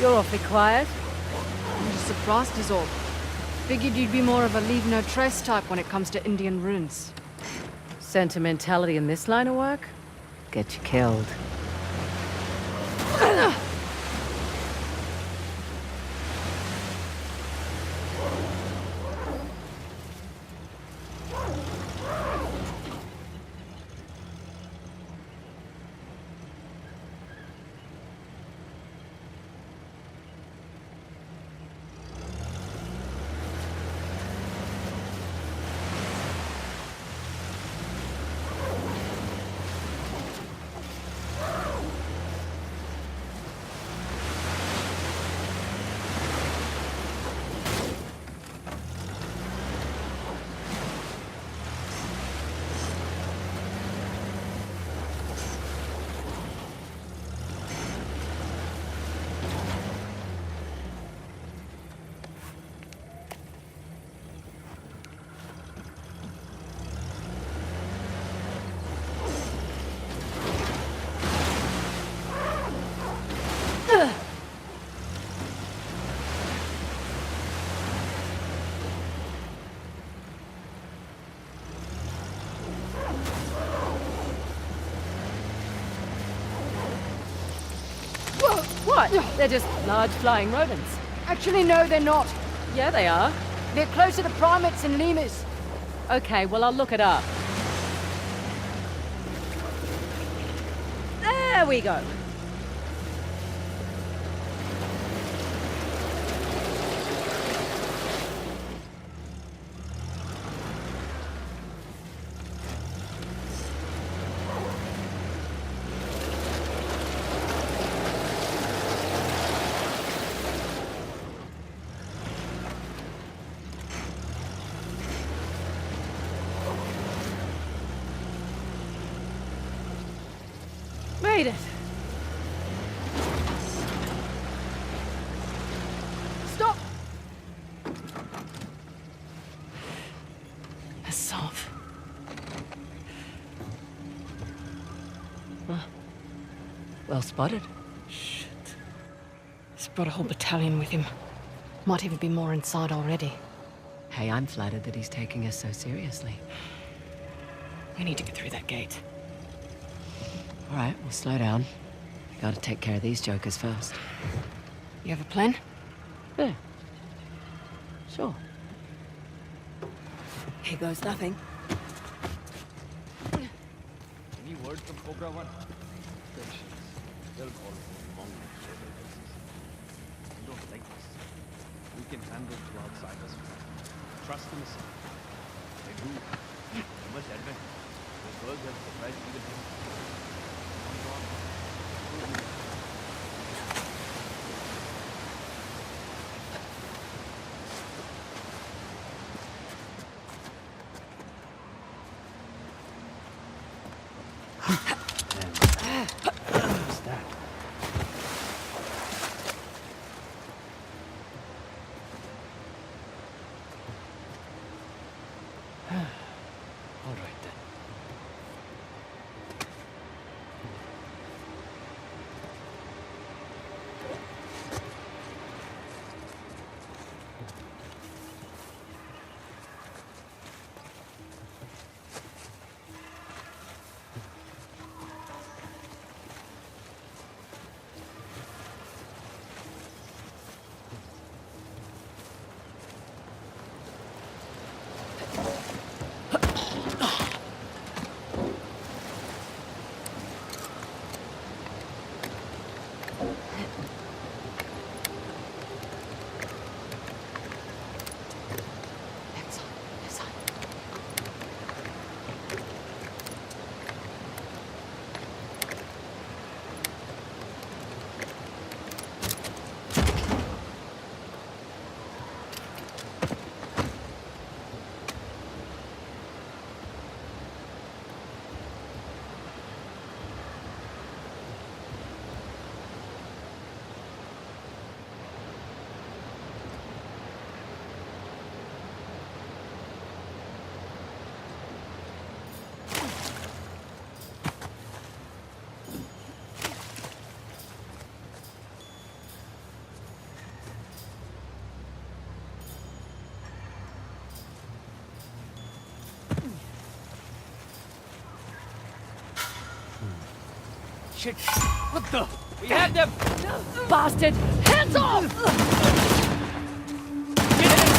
You're awfully quiet. I'm just surprised is all. Figured you'd be more of a leave no trace type when it comes to Indian runes. Sentimentality in this line of work? Get you killed. What? They're just large flying rodents. Actually, no, they're not. Yeah, they are. They're closer to primates and lemurs. Okay, well, I'll look it up. There we go. Made it. Stop! A solve. Huh. Well spotted. Shit. He's brought a whole battalion with him. Might even be more inside already. Hey, I'm flattered that he's taking us so seriously. We need to get through that gate. All right, we'll slow down. Gotta take care of these jokers first. You have a plan? Yeah. Sure. Here goes nothing. Any word from Cobra One? Tensions. They'll call for long labor. We don't like this. We can handle to outsiders. Trust in us. They do. You must admit, the girls have surprised even him. All right then. Shit! What the? We have them! Bastard! Hands off! Get it!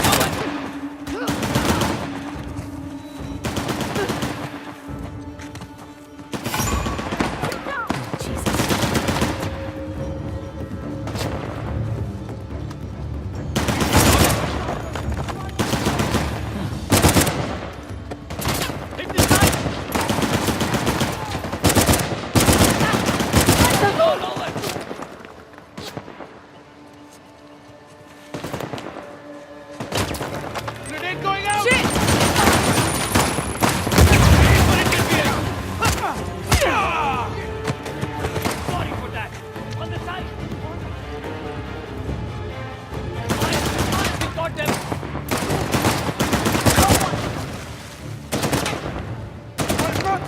Grenade going out! Shit! Sorry for that. On the side. We got them.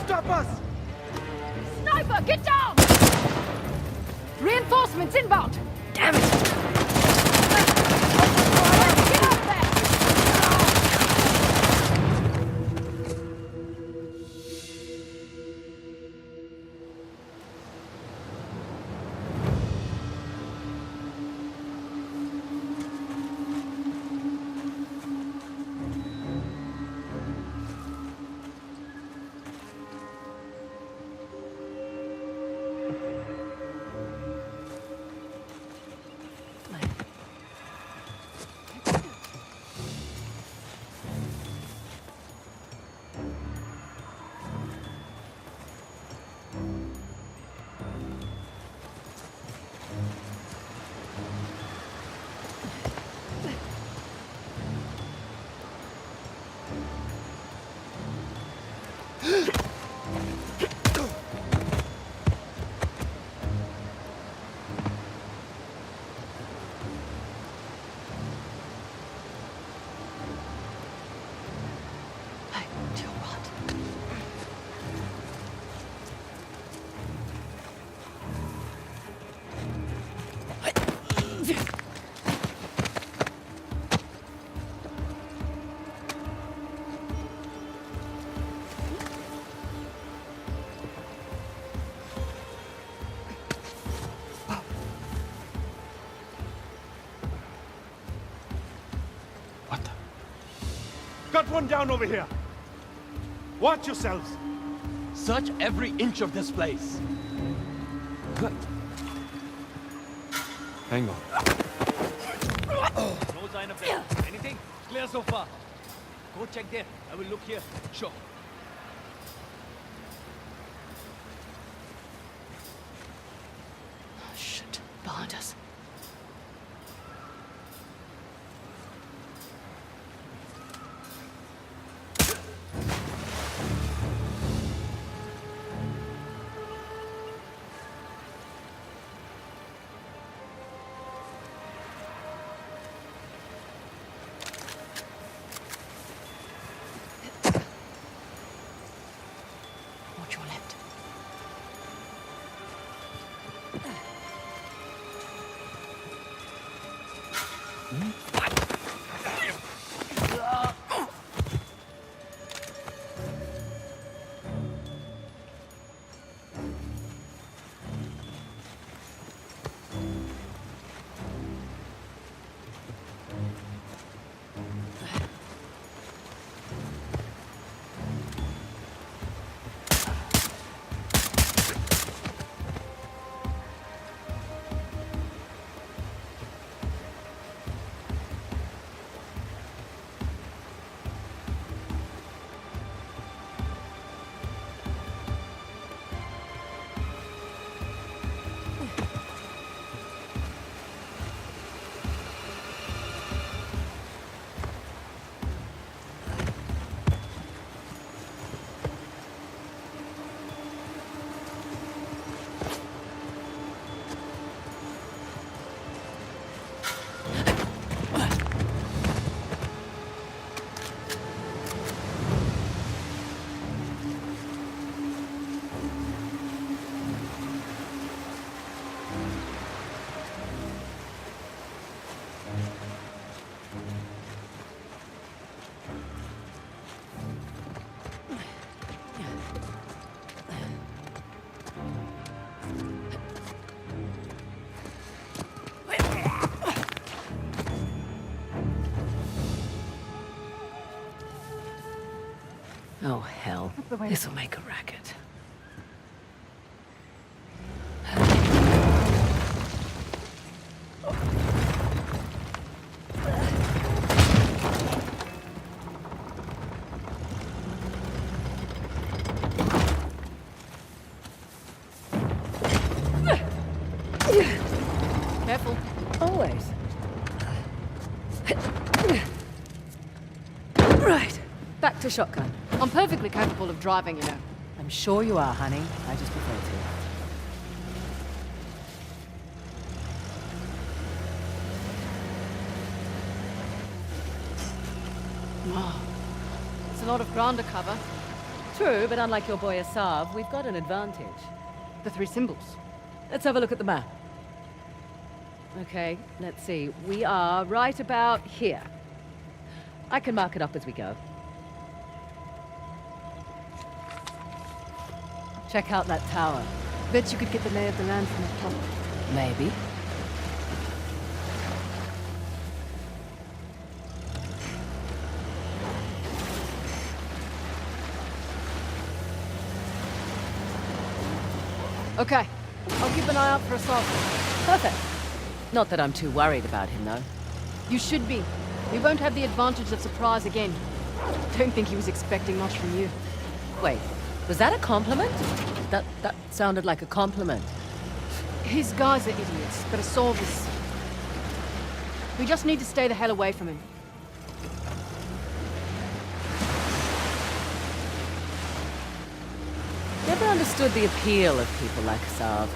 Stop us! Sniper, get down! Reinforcements inbound! Damn it! Get out there! Hey, to your right. What the? Got one down over here. Watch yourselves. Search every inch of this place. Hang on. No sign of them. Anything? Clear so far. Go check there. I will look here. Sure. Shit, behind us. Watch your left. Oh, hell. This'll make a racket. Careful. Always. Right. Back to shotgun. I'm perfectly capable of driving, you know. I'm sure you are, honey. I just prefer to. Wow. It's a lot of ground to cover. True, but unlike your boy Asav, we've got an advantage. The 3 symbols. Let's have a look at the map. Okay, let's see. We are right about here. I can mark it up as we go. Check out that tower. Bet you could get the lay of the land from the top. Maybe. Okay. I'll keep an eye out for Assault. Perfect. Not that I'm too worried about him, though. You should be. We won't have the advantage of surprise again. Don't think he was expecting much from you. Wait, was that a compliment? That sounded like a compliment. His guys are idiots, but Assault is... We just need to stay the hell away from him. Never understood the appeal of people like Asav.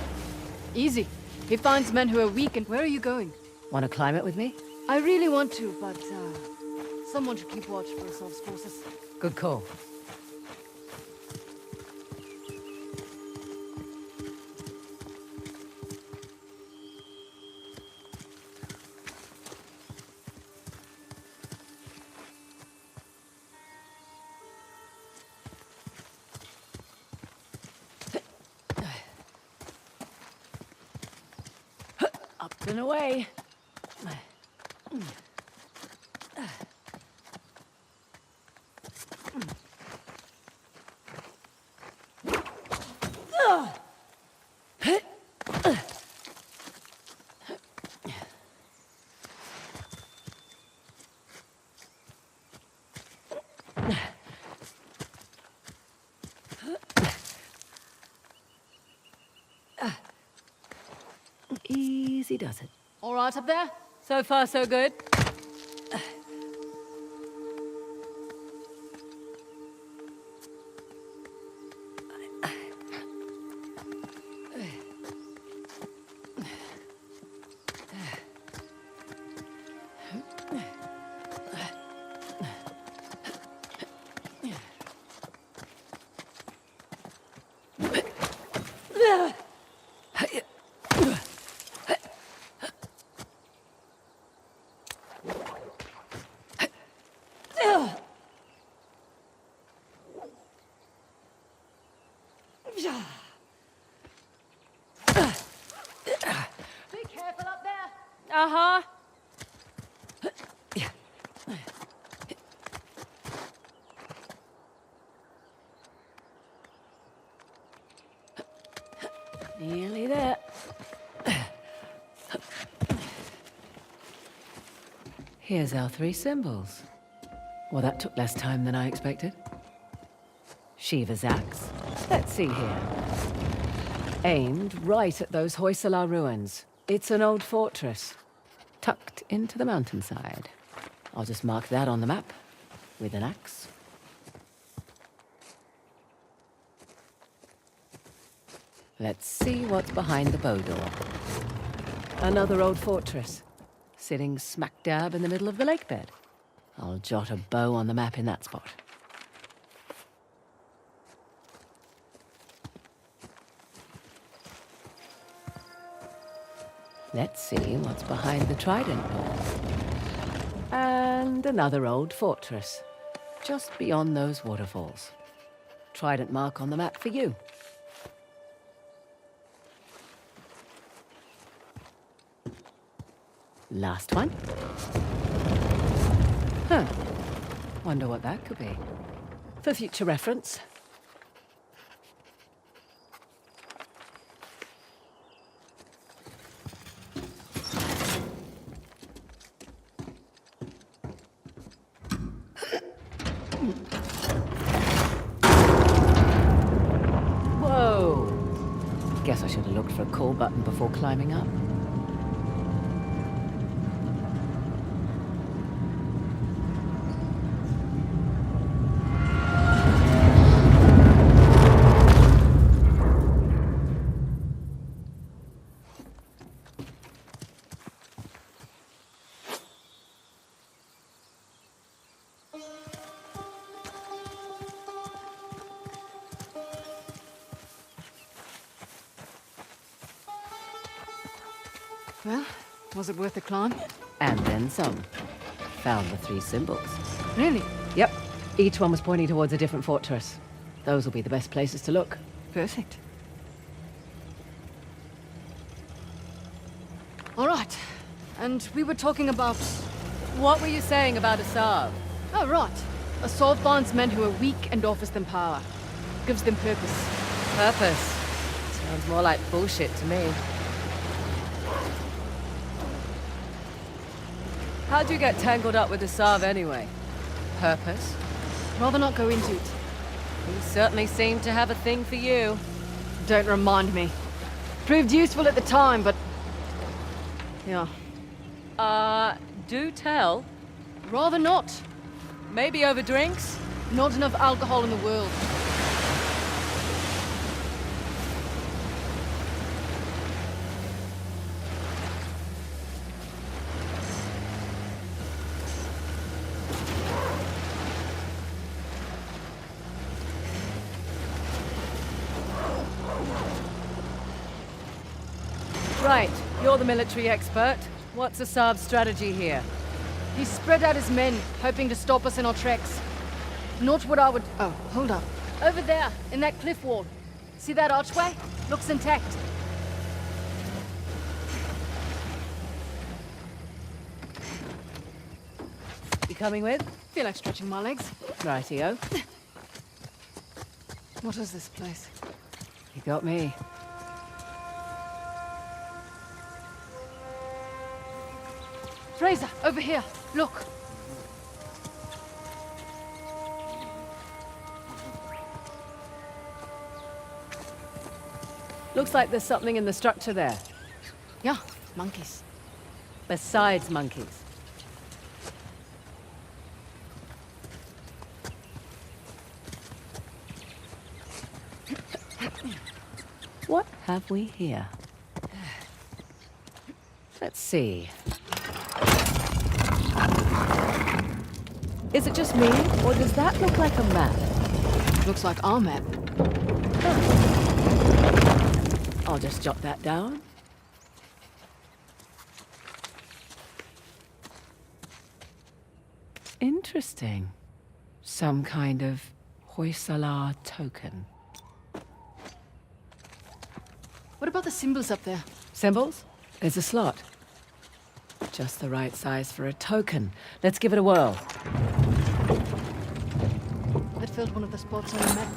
Easy. He finds men who are weak and... Where are you going? Want to climb it with me? I really want to, but, someone should keep watch for Assault's forces. Good call. Up and away. Easy does it. All right up there? So far, so good. Be careful up there. Uh-huh. Nearly there. Here's our 3 symbols. Well, that took less time than I expected. Shiva's axe. Let's see here. Aimed right at those Hoysala ruins. It's an old fortress, tucked into the mountainside. I'll just mark that on the map with an axe. Let's see what's behind the bow door. Another old fortress, sitting smack dab in the middle of the lake bed. I'll jot a bow on the map in that spot. Let's see what's behind the trident door. And another old fortress, just beyond those waterfalls. Trident mark on the map for you. Last one. Huh. Wonder what that could be. For future reference. Whoa! Guess I should have looked for a call button before climbing up. Well, was it worth the climb? And then some. Found the 3 symbols. Really? Yep. Each one was pointing towards a different fortress. Those will be the best places to look. Perfect. All right. And we were talking about... What were you saying about Asav? Oh, right. A sword binds men who are weak and offers them power. Gives them purpose. Purpose. Sounds more like bullshit to me. How'd you get tangled up with Asav anyway? Purpose? Rather not go into it. He certainly seemed to have a thing for you. Don't remind me. Proved useful at the time, but... yeah. Do tell. Rather not. Maybe over drinks? Not enough alcohol in the world. Right, you're the military expert. What's Asav's strategy here? He spread out his men, hoping to stop us in our tracks. Not what I would... Oh, hold up. Over there, in that cliff wall. See that archway? Looks intact. You coming with? Feel like stretching my legs. Rightio. What is this place? You got me. Fraser, over here. Look. Looks like there's something in the structure there. Yeah, monkeys. Besides monkeys. What have we here? Let's see. Is it just me, or does that look like a map? Looks like our map. I'll just jot that down. Interesting. Some kind of Hoysala token. What about the symbols up there? Symbols? There's a slot. Just the right size for a token. Let's give it a whirl. That filled one of the spots on the map.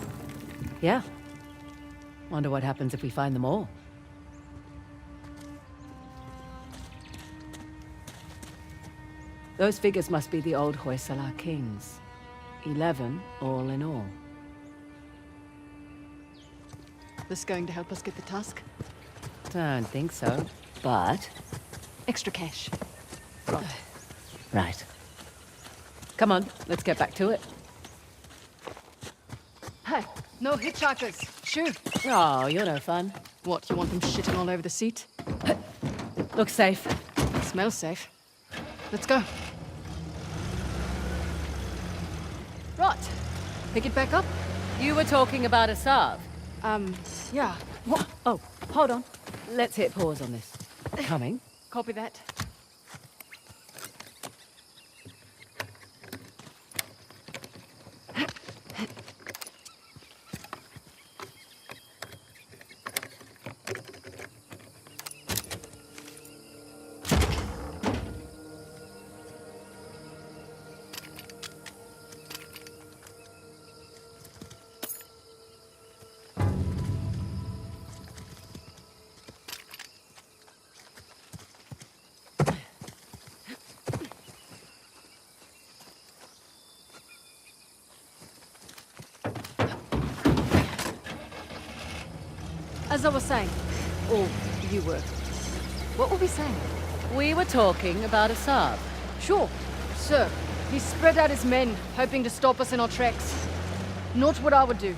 Yeah. Wonder what happens if we find them all. Those figures must be the old Hoysala kings. 11 all in all. This going to help us get the tusk? Don't think so, but... Extra cash. Right. Come on, let's get back to it. Hey, no hitchhikers. Shoo. Oh, you're no fun. What, you want them shitting all over the seat? Looks safe. Smells safe. Let's go. Right. Pick it back up? You were talking about Asav. Yeah. What? Oh, hold on. Let's hit pause on this. Coming. Copy that. As I was saying, or you were. What were we saying? We were talking about Assad. Sure, sir. He spread out his men, hoping to stop us in our tracks. Not what I would do.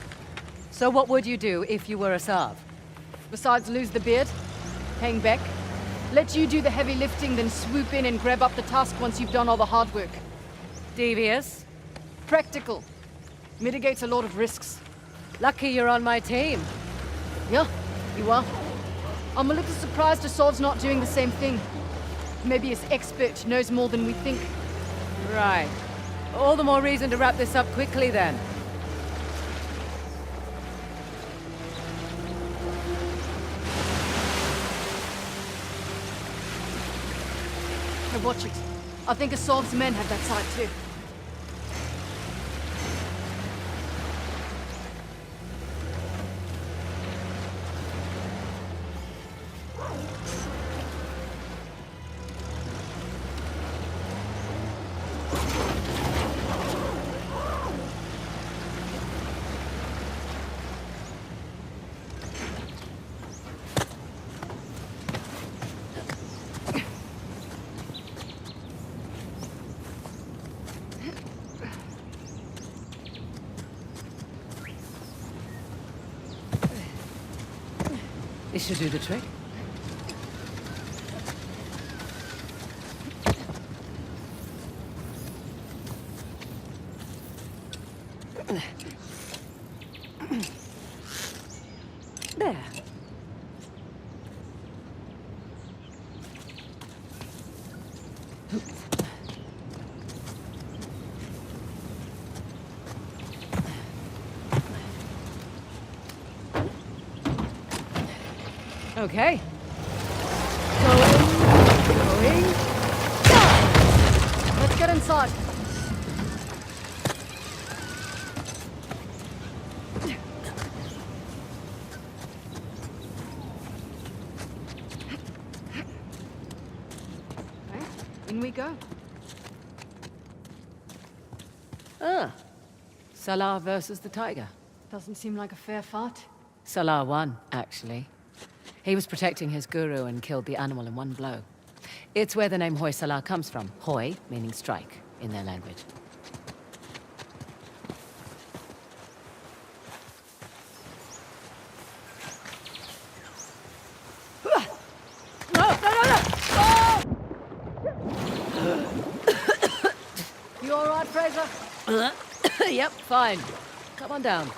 So what would you do if you were Assad? Besides lose the beard, hang back, let you do the heavy lifting, then swoop in and grab up the tusk once you've done all the hard work. Devious? Practical. Mitigates a lot of risks. Lucky you're on my team. Yeah, you are. I'm a little surprised Assad's not doing the same thing. Maybe his expert knows more than we think. Right. All the more reason to wrap this up quickly then. Hey, watch it. I think Assad's men have that side too. This should do the trick. There. Okay. Going. Let's get inside. Okay, in we go. Ah. Salah versus the tiger. Doesn't seem like a fair fight. Salah won, actually. He was protecting his guru and killed the animal in one blow. It's where the name Hoy Salah comes from. Hoy, meaning strike, in their language. You all right, Fraser? Yep, fine. Come on down.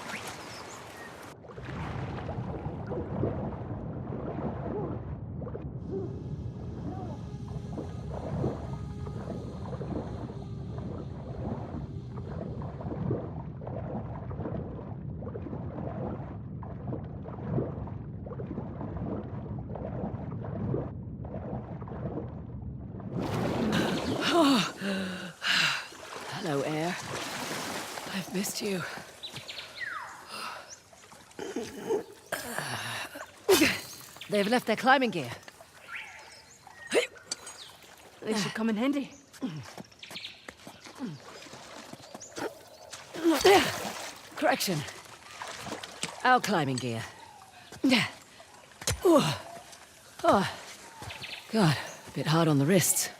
Hello, Air. I've missed you. They've left their climbing gear. They should come in handy. Correction. Our climbing gear. Oh. Oh. God, a bit hard on the wrists.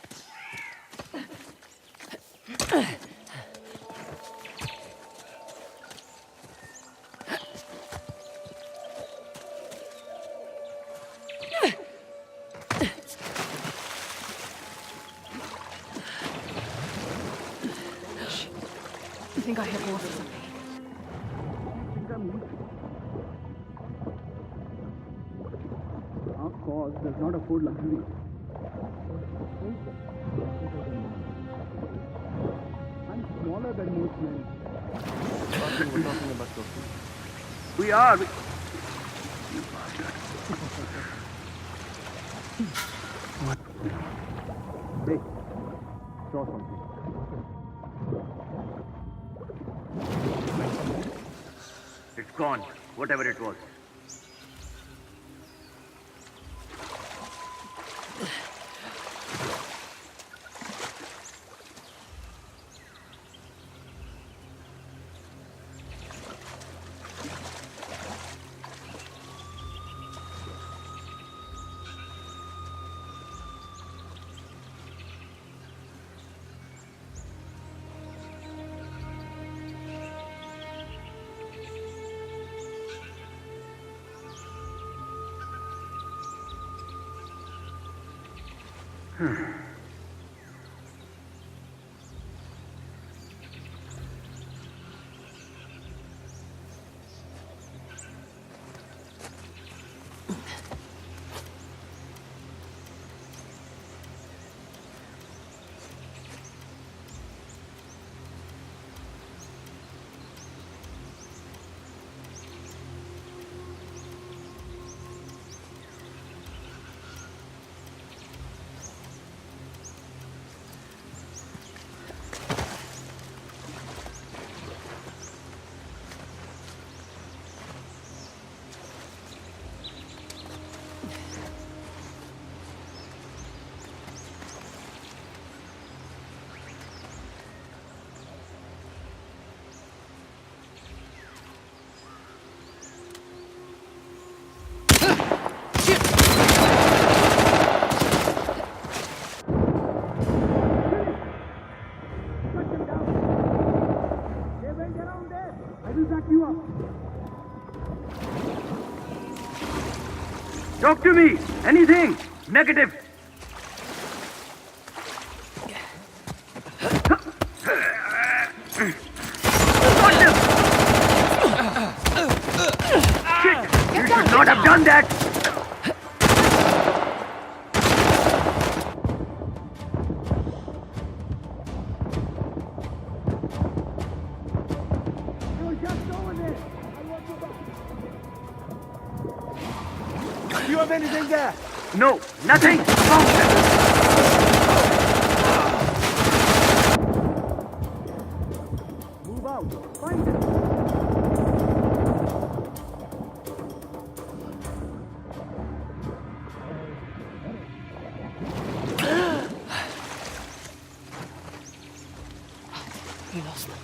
I think I hear horses up here. Our cause does not afford luxury. I'm smaller than most men. We're talking about Turkey. We are. Hey, saw something. It's gone, whatever it was. They went around there. I will back you up. Talk to me. Anything. Negative. Got them. Shit. You should not have done that. Do you have anything there? No, nothing. Found them. Move out. Find them. We lost them.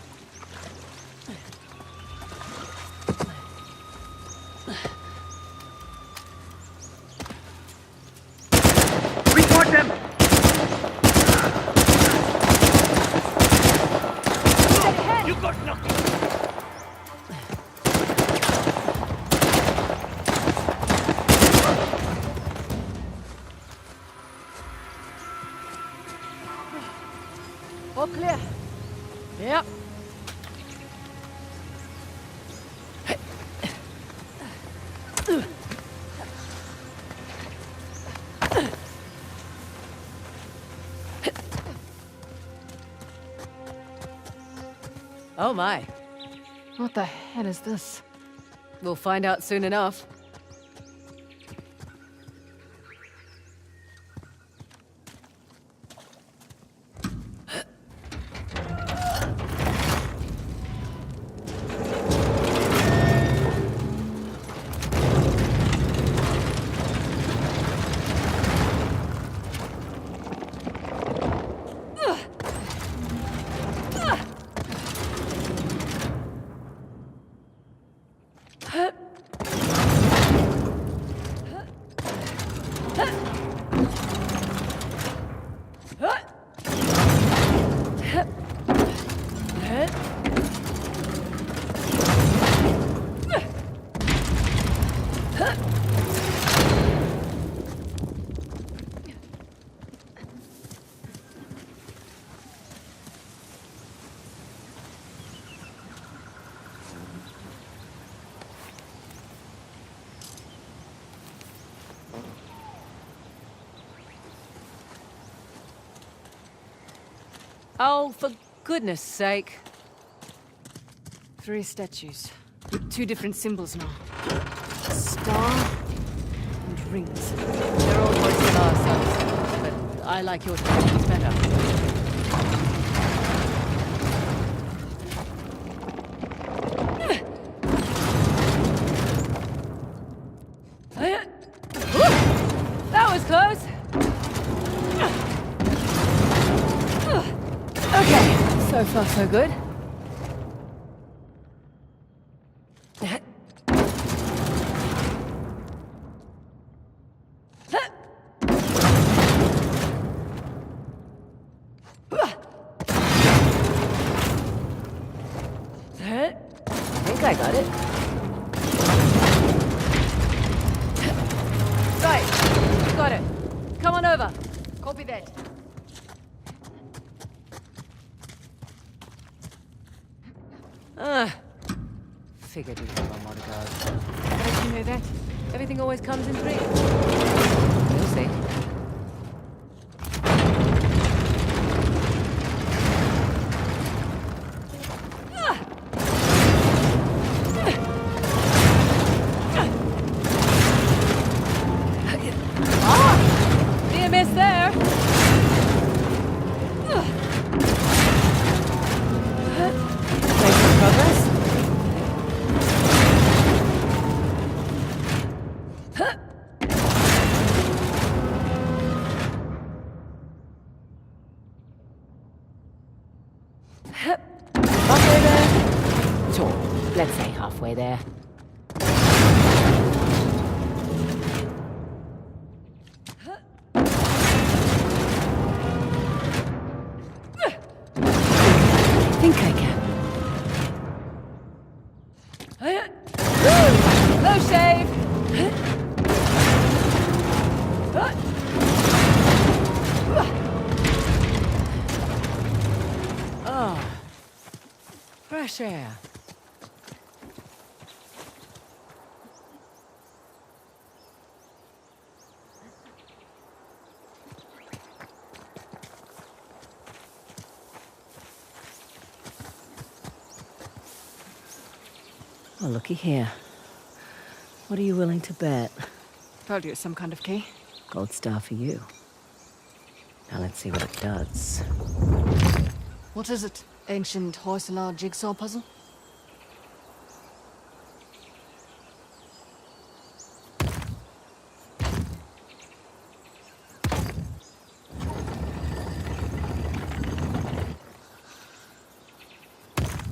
We got them. You got nothing. All clear. Yep. Oh my. What the hell is this? We'll find out soon enough. Oh, for goodness sake. 3 statues with 2 different symbols now. A star and rings. They're all voicing ourselves, but I like your techniques better. That was close. Okay, so far so good. I think I got it. Right, got it. Come on over. Copy with it. Figured you'd have one more to go. How did you know that? Everything always comes in threes. You'll see. Near miss there. Making progress. Halfway there. Sure, let's say halfway there. I think I can. Low shave. Oh, fresh air. Oh, looky here. What are you willing to bet? Told you it's some kind of key. Gold star for you. Now let's see what it does. What is it? Ancient Hoysala jigsaw puzzle?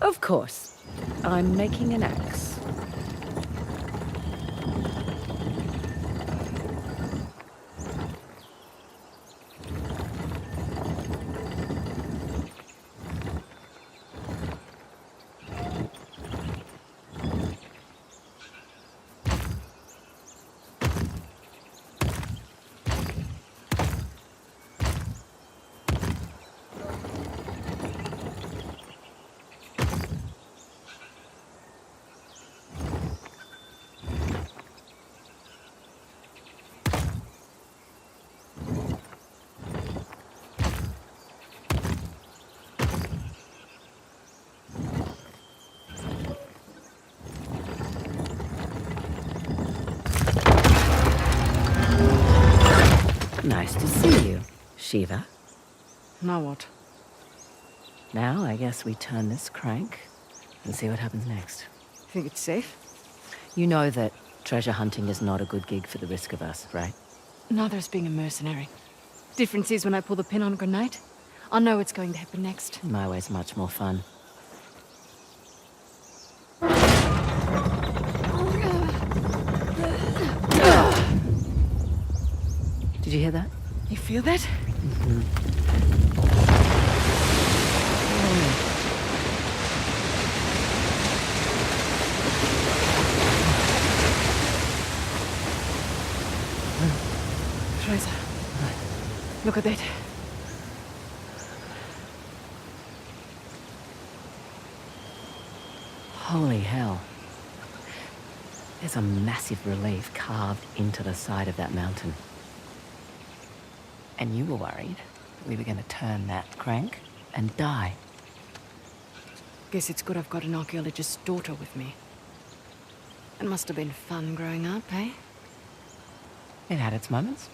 Of course. I'm making an axe. Nice to see you, Shiva. Now what? Now I guess we turn this crank and see what happens next. Think it's safe? You know that treasure hunting is not a good gig for the risk of us, right? Neither is being a mercenary. Difference is when I pull the pin on a grenade, I know what's going to happen next. My way's much more fun. Did you hear that? You feel that? Teresa, look at that. Holy hell. There's a massive relief carved into the side of that mountain. And you were worried we were going to turn that crank and die. Guess it's good I've got an archaeologist's daughter with me. It must have been fun growing up, eh? It had its moments.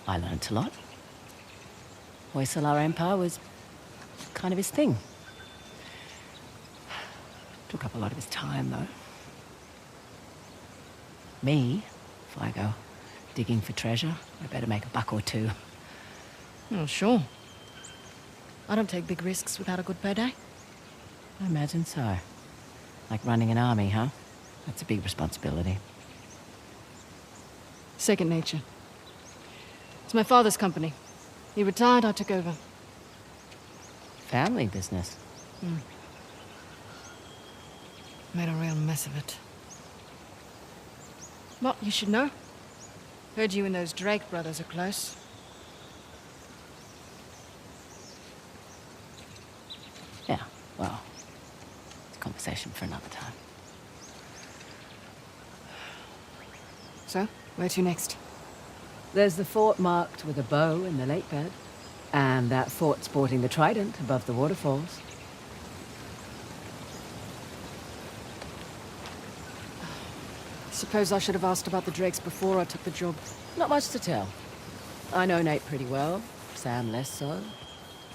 I learnt a lot. Hoysala Empire was kind of his thing. Took up a lot of his time, though. Me, if I go digging for treasure, I better make a buck or two. Oh, sure. I don't take big risks without a good payday. I imagine so. Like running an army, huh? That's a big responsibility. Second nature. It's my father's company. He retired, I took over. Family business. Made a real mess of it. Well, you should know. Heard you and those Drake brothers are close. conversation for another time. So, where to next? There's the fort marked with a bow in the lake bed, and that fort sporting the trident above the waterfalls. Suppose I should have asked about the drakes before I took the job. Not much to tell. I know Nate pretty well, Sam less so.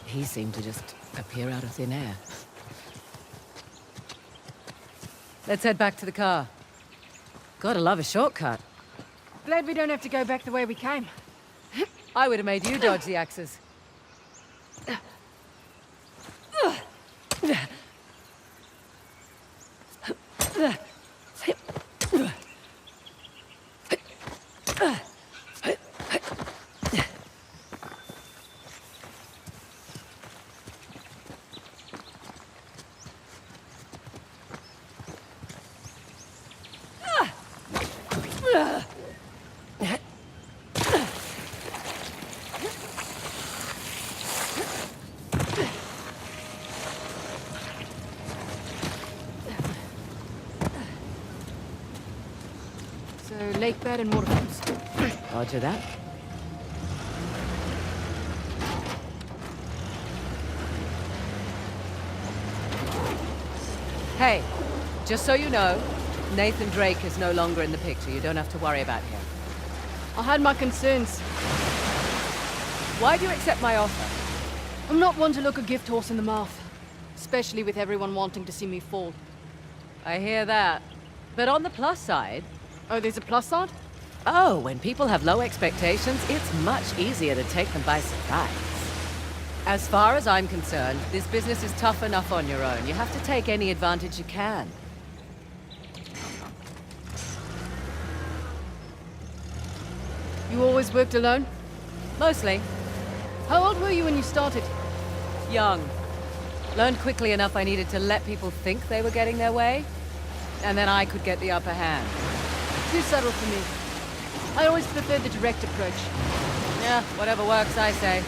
He seemed to just appear out of thin air. Let's head back to the car. Gotta love a shortcut. Glad we don't have to go back the way we came. I would have made you dodge the axes. So, lake bed and waterfalls. Roger that. Hey, just so you know, Nathan Drake is no longer in the picture. You don't have to worry about him. I had my concerns. Why do you accept my offer? I'm not one to look a gift horse in the mouth. Especially with everyone wanting to see me fall. I hear that. But on the plus side... Oh, there's a plus side? Oh, when people have low expectations, it's much easier to take them by surprise. As far as I'm concerned, this business is tough enough on your own. You have to take any advantage you can. You always worked alone? Mostly. How old were you when you started? Young. Learned quickly enough I needed to let people think they were getting their way, and then I could get the upper hand. Too subtle for me. I always preferred the direct approach. Yeah, whatever works, I say.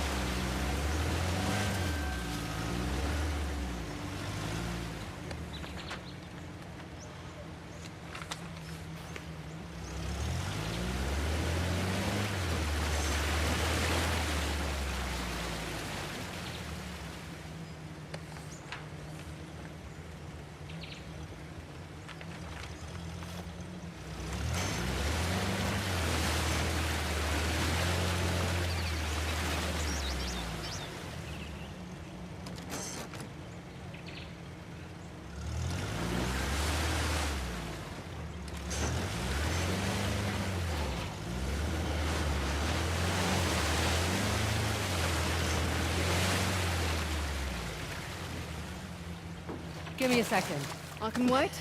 Give me a second. I can wait.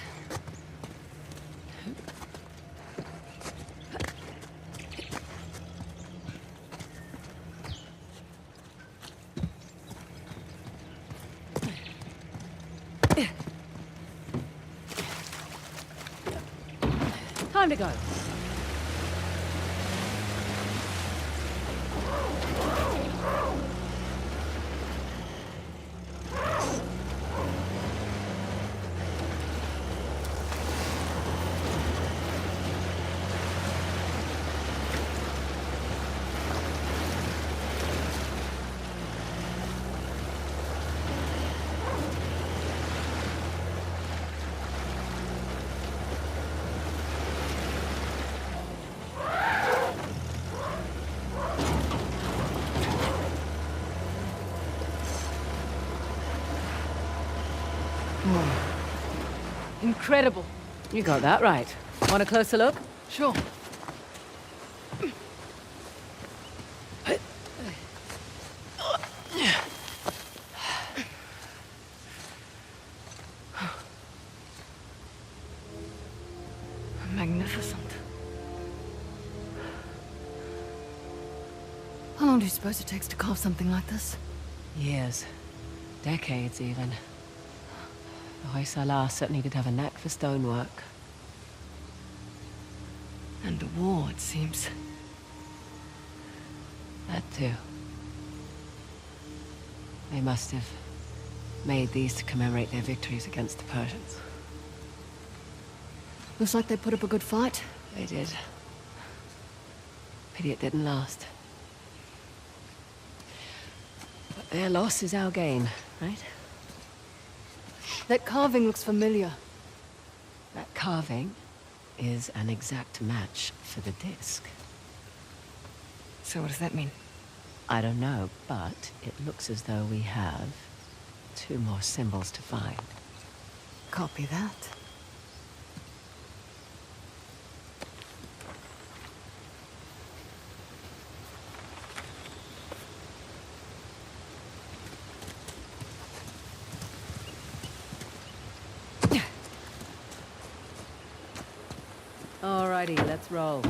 Time to go. Incredible. You got that right. Want a closer look? Sure. Magnificent. How long do you suppose it takes to carve something like this? Years. Decades, even. Hoysala certainly did have a knack for stonework. And the war, it seems. That too. They must have Made these to commemorate their victories against the Persians. Looks like they put up a good fight. They did. Pity it didn't last. But their loss is our gain, right? That carving looks familiar. That carving is an exact match for the disc. So what does that mean? I don't know, but it looks as though we have 2 more symbols to find. Copy that. Alrighty, let's roll.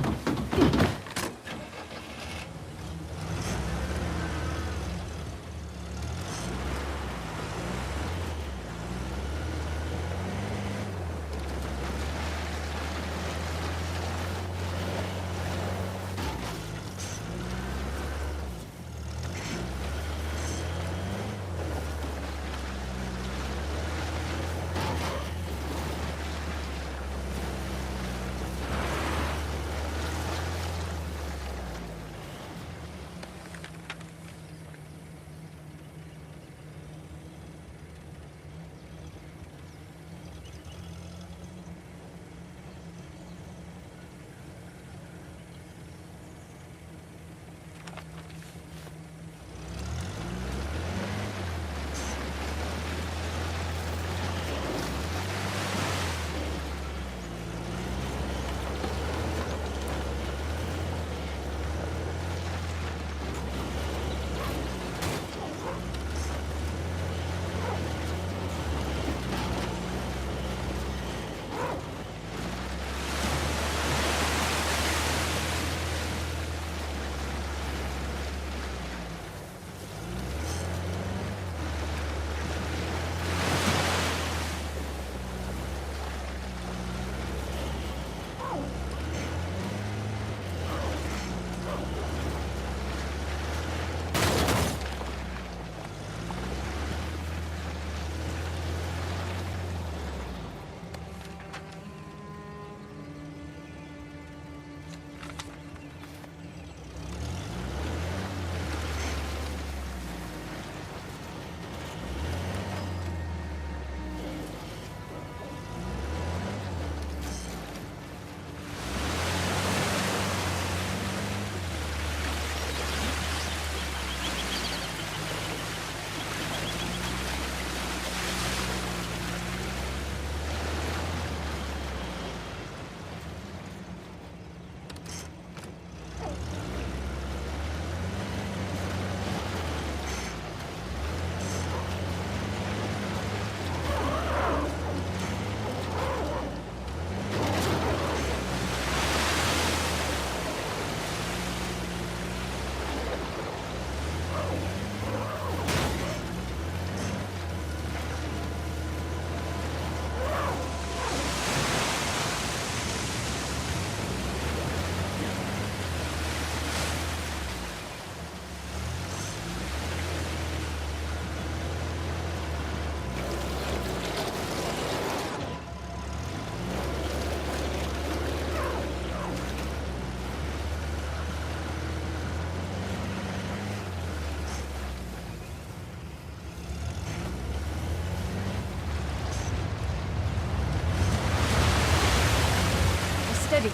Steady.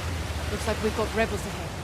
Looks like we've got rebels ahead.